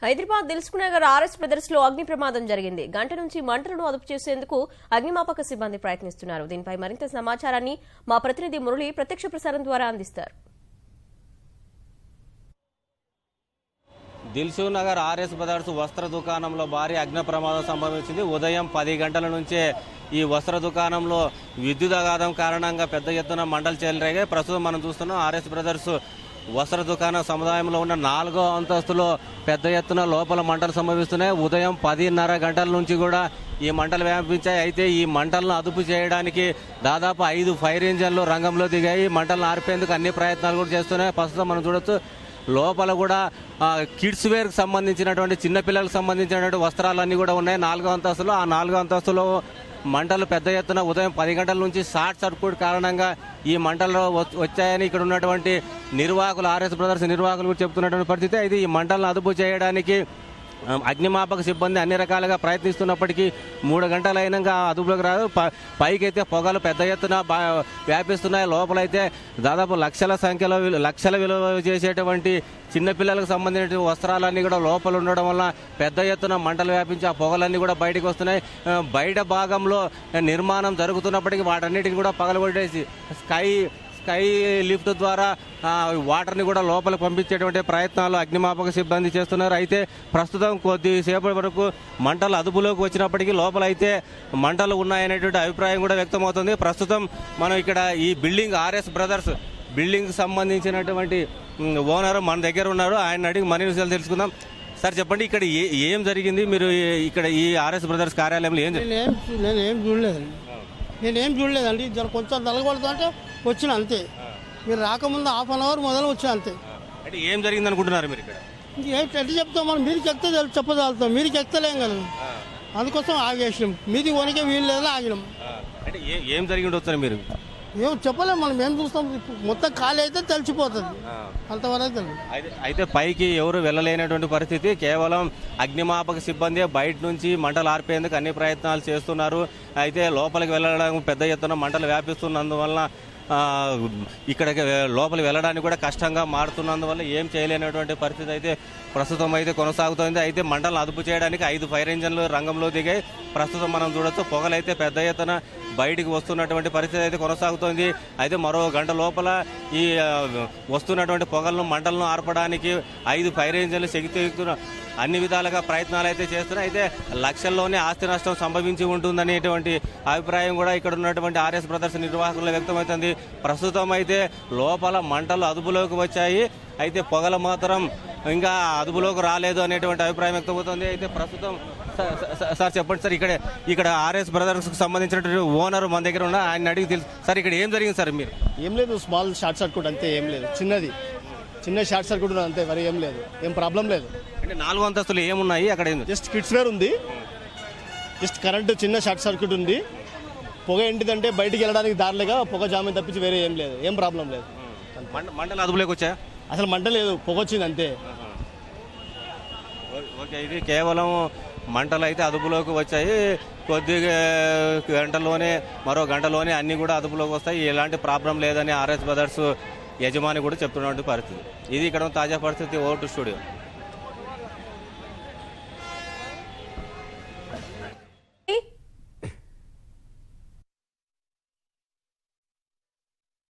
Hyderabad Dilsukhnagar RS brothers లో అగ్ని ప్రమాదం జరిగింది. గంట నుంచి మంటలను అదుపు చేసేందుకు అగ్నిమాపక సిబ్బంది ప్రయత్నిస్తున్నారు. దీనిపై మరింత సమాచారాన్ని మా ప్రతినిధి మురళి ప్రత్యక్ష ప్రసారం ద్వారా అందిస్తారు. దిల్సుఖ్నగర్ ఆర్ఎస్ బ్రదర్స్ వస్త్ర దుకాణంలో భారీ అగ్ని ప్రమాదం సంభవించింది. ఉదయం 10 గంటల నుంచే ఈ వస్త్ర దుకాణంలో విద్యుదాఘాతం కారణంగా పెద్ద ఎత్తున మంటలు చెలరేగాయి. ప్రస్తుతం మనం చూస్తున్నాం ఆర్ఎస్ బ్రదర్స్ వస్త్ర దుకాణ సముదాయంలో ఉన్న 4వ అంతస్తులో పెద్ద ఎత్తున లోపల మంటలు సంభవిస్తున్నాయి. ఉదయం 10:30 గంటల నుంచి కూడా ఈ మంటలు వ్యాపించాయి. అయితే ఈ మంటలను అదుపు చేయడానికి దాదాపు 5 ఫైర్ ఇంజన్లు రంగంలో దిగాయి. మంటలను ఆర్పేందుకు అన్ని ప్రయత్నాలు కూడా చేస్తున్నాయి. ప్రస్తుతం మనం చూడొచ్చు లోపల కూడా కిడ్స్ వేర్కి సంబంధించినటువంటి చిన్నపిల్లలకు సంబంధించినటువంటి వస్త్రాలన్నీ కూడా ఉన్నాయి 4వ అంతస్తులో. ఆ 4వ అంతస్తులో మంటలు పెద్ద ఎత్తున ఉదయం 10 గంటల నుంచి షార్ట్ సర్క్యూట్ కారణంగా ఈ మంటలు వచ్చాయని ఇక్కడ ఉన్నటువంటి నిర్వాహకులు ఆర్ఎస్ బ్రదర్స్ నిర్వాహకులు కూడా చెప్తున్నటువంటి పరిస్థితి. అయితే ఈ మంటలను అదుపు చేయడానికి అగ్నిమాపక సిబ్బంది అన్ని రకాలుగా ప్రయత్నిస్తున్నప్పటికీ 3 గంటలు అయినాక అదుపులోకి రాదు. పైకైతే పొగలు పెద్ద ఎత్తున వ్యాపిస్తున్నాయి. లోపలైతే దాదాపు లక్షల విలువ చేసేటువంటి చిన్నపిల్లలకు సంబంధించిన వస్త్రాలన్నీ కూడా లోపల ఉండడం వల్ల పెద్ద ఎత్తున మంటలు వ్యాపించి ఆ పొగలన్నీ కూడా బయటకు వస్తున్నాయి. బయట భాగంలో నిర్మాణం జరుగుతున్నప్పటికీ వాటన్నిటిని కూడా పగలగొట్టేసి స్కై లిఫ్ట్ ద్వారా వాటర్ని కూడా లోపలికి పంపించేటువంటి ప్రయత్నాలు అగ్నిమాపక సిబ్బంది చేస్తున్నారు. అయితే ప్రస్తుతం కొద్దిసేపటి వరకు మంటలు అదుపులోకి వచ్చినప్పటికీ లోపల అయితే మంటలు ఉన్నాయనేటువంటి అభిప్రాయం కూడా వ్యక్తమవుతుంది. ప్రస్తుతం మనం ఇక్కడ ఈ బిల్డింగ్ ఆర్ఎస్ బ్రదర్స్ బిల్డింగ్ సంబంధించినటువంటి ఓనర్ మన దగ్గర ఉన్నారు. ఆయన అడిగి మరిన్ని విషయాలు తెలుసుకుందాం. సార్ చెప్పండి, ఇక్కడ ఏం జరిగింది? మీరు ఇక్కడ ఈ ఆర్ఎస్ బ్రదర్స్ కార్యాలయంలో నేనేం చూడలేదండి. కొంచెం తలగొడుతుంటే వచ్చిన అంతే. మీరు రాకముందు ½ అన్ అవర్ మొదలు వచ్చిన అంతే. అంటే ఏం జరిగింది అనుకుంటున్నారు మీరు ఇక్కడ? ఎట్లా చెప్తాం మనం? మీరు చెప్తే చెప్పగలుగుతాం, మీరు చెప్తలేం కదా. అందుకోసం ఆగేసినాం. మీది కొనికే వీలు లేదు, ఆగినాం. అంటే ఏం జరిగి ఉండొచ్చు మీరు? ఏం చెప్పలేము, మనం ఏం చూస్తాం. మొత్తం ఖాళీ అయితే తెలిసిపోతుంది, అంతవరకు తెలియదు. అయితే పైకి ఎవరు వెళ్ళలేనటువంటి పరిస్థితి. కేవలం అగ్నిమాపక సిబ్బంది బయట నుంచి మంటలు ఆర్పేందుకు అన్ని ప్రయత్నాలు చేస్తున్నారు. అయితే లోపలికి వెళ్ళడం పెద్ద ఎత్తున మంటలు వ్యాపిస్తున్నందువల్ల ఇక్కడికి లోపలికి వెళ్ళడానికి కూడా కష్టంగా మారుతున్నందువల్ల ఏం చేయలేనటువంటి పరిస్థితి అయితే ప్రస్తుతం అయితే కొనసాగుతోంది. అయితే మంటలను అదుపు చేయడానికి 5 ఫైర్ ఇంజన్లు రంగంలో దిగాయి. ప్రస్తుతం మనం చూడొచ్చు పొగలైతే పెద్ద ఎత్తున బయటికి వస్తున్నటువంటి పరిస్థితి అయితే కొనసాగుతోంది. అయితే మరో గంట లోపల ఈ వస్తున్నటువంటి పొగలను మంటలను ఆర్పడానికి 5 ఫైర్ ఇంజన్లు శక్తియుక్తున్న అన్ని విధాలుగా ప్రయత్నాలు అయితే చేస్తున్నాయి. అయితే లక్షల్లోనే ఆస్తి నష్టం సంభవించి ఉంటుందనేటువంటి అభిప్రాయం కూడా ఇక్కడ ఉన్నటువంటి ఆర్ఎస్ బ్రదర్స్ నిర్వాహకులు వ్యక్తమవుతుంది. ప్రస్తుతం అయితే లోపల మంటలు అదుపులోకి వచ్చాయి. అయితే పొగలు మాత్రం ఇంకా అదుపులోకి రాలేదు అనేటువంటి అభిప్రాయం వ్యక్తమవుతుంది. అయితే ప్రస్తుతం సార్ చెప్పండి సార్, ఇక్కడ ఆర్ఎస్ బ్రదర్స్ కు సంబంధించినటువంటి ఓనర్ మన దగ్గర ఉన్న ఆయన అడిగి తెలుసు. సార్ ఇక్కడ ఏం జరిగింది సార్? మీరు ఏం లేదు, స్మాల్ షార్ట్ సర్క్యూట్ అంతే, ఏం లేదు. చిన్న షార్ట్ సర్క్యూట్ అంతే, మరి ఏం లేదు, ఏం ప్రాబ్లం లేదు. అంటే 4వ అంతస్తులు ఏమున్నాయి అక్కడ? జస్ట్ కిడ్స్ వేర్ ఉంది, జస్ట్ కరెంట్ చిన్న షార్ట్ సర్క్యూట్ ఉంది. పొగ ఏంటిదంటే బయటికి వెళ్ళడానికి దారిలేగా పొగ జామీన్ తప్పించి వేరే ఏం లేదు, ఏం ప్రాబ్లం లేదు. మంటలు అదుపులోకి వచ్చాయా? అసలు మంట లేదు, పొగ వచ్చింది అంతే. ఓకే, ఇది కేవలం మంటలు అయితే అదుపులోకి వచ్చాయి. మరో గంటలోనే అన్ని కూడా అదుపులోకి వస్తాయి. ఎలాంటి ప్రాబ్లం లేదని ఆర్ఎస్ బ్రదర్స్ యజమాని కూడా చెప్తున్నటువంటి పరిస్థితి. ఇది ఇక్కడ తాజా పరిస్థితి. Vote studio.